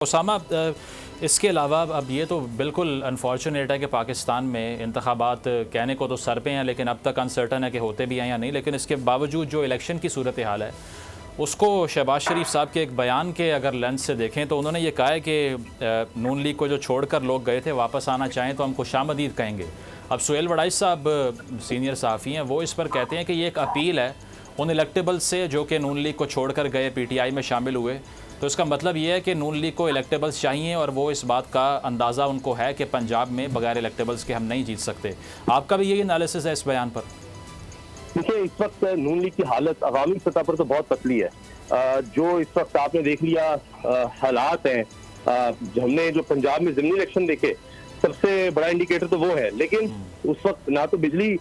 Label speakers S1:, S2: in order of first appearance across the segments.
S1: उसामा, इसके अलावा अब ये तो बिल्कुल अनफॉर्चुनेट है कि पाकिस्तान में इंतखाबात कहने को तो सर पे हैं, लेकिन अब तक अनसर्टन है कि होते भी हैं या नहीं। लेकिन इसके बावजूद जो इलेक्शन की सूरत हाल है उसको शहबाज शरीफ साहब के एक बयान के अगर लेंस से देखें तो उन्होंने ये कहा है कि नून लीग को जो छोड़कर लोग गए थे वापस आना चाहें तो हम खुशामदीद कहेंगे। अब सुहेल वड़ाइच साहब सीनियर सहाफ़ी हैं, वो इस पर कहते हैं कि ये एक अपील है उन इलेक्टेबल्स से जो कि नून लीग को छोड़कर गए, PTI में शामिल हुए। तो इसका मतलब ये है कि नून लीग को इलेक्टेबल्स चाहिए और वो इस बात का अंदाज़ा उनको है कि पंजाब में बगैर इलेक्टेबल्स के हम नहीं जीत सकते। आपका भी यही एनालिसिस है इस बयान पर?
S2: देखिए, इस वक्त नून लीग की हालत अवामी सतह पर तो बहुत पतली है। जो इस वक्त आपने देख लिया हालात हैं, हमने जो पंजाब में ज़मीनी इलेक्शन देखे, सबसे बड़ा इंडिकेटर तो वो है। लेकिन उस वक्त ना तो बिजली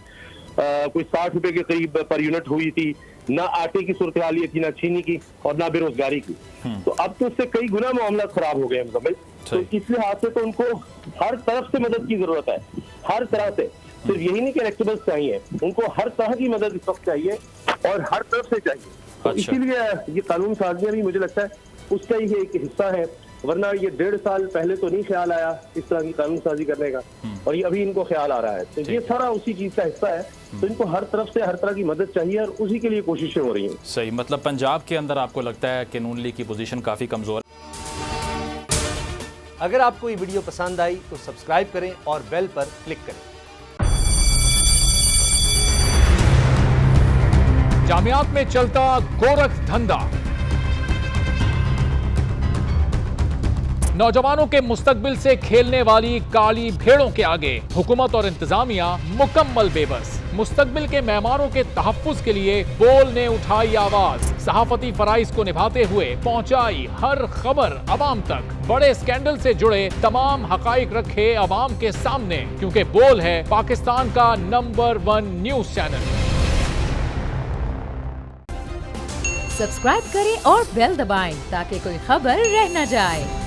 S2: कोई 60 रुपए के करीब पर यूनिट हुई थी, ना आटे की सूरत हाल ये थी, ना चीनी की और ना बेरोजगारी की। तो अब तो उससे कई गुना मामला खराब हो गए हैं। तो इस लिहाज से तो उनको हर तरफ से मदद की जरूरत है, हर तरह से। सिर्फ यही नहीं कि इलेक्टेबल्स चाहिए, उनको हर तरह की मदद इस वक्त चाहिए और हर तरफ से चाहिए। तो इसीलिए ये कानून साजियां भी मुझे लगता है उसका ही एक हिस्सा है। वरना ये 1.5 साल पहले तो नहीं ख्याल आया इस तरह की कानून साजी करने का, और ये अभी इनको ख्याल आ रहा है। तो ये सारा उसी चीज का हिस्सा है। तो इनको हर तरफ से हर तरह की मदद चाहिए और उसी के लिए कोशिशें हो रही हैं।
S1: सही, मतलब पंजाब के अंदर आपको लगता है कि नून लीग की पोजीशन काफ़ी कमज़ोर है।
S3: अगर आपको ये वीडियो पसंद आई तो सब्सक्राइब करें और बेल पर क्लिक करें।
S4: जामियात में चलता गोरख धंधा, नौजवानों के मुस्तकबिल से खेलने वाली काली भेड़ों के आगे हुकूमत और इंतजामिया मुकम्मल बेबस। मुस्तकबिल के मेहमानों के तहफ्फुज के लिए बोल ने उठाई आवाज, सहाफती फराइज को निभाते हुए पहुंचाई हर खबर अवाम तक, बड़े स्कैंडल से जुड़े तमाम हकाइक रखे अवाम के सामने, क्योंकि बोल है पाकिस्तान का नंबर 1 न्यूज चैनल।
S5: सब्सक्राइब करें और बेल दबाएं ताकि कोई खबर रह न जाए।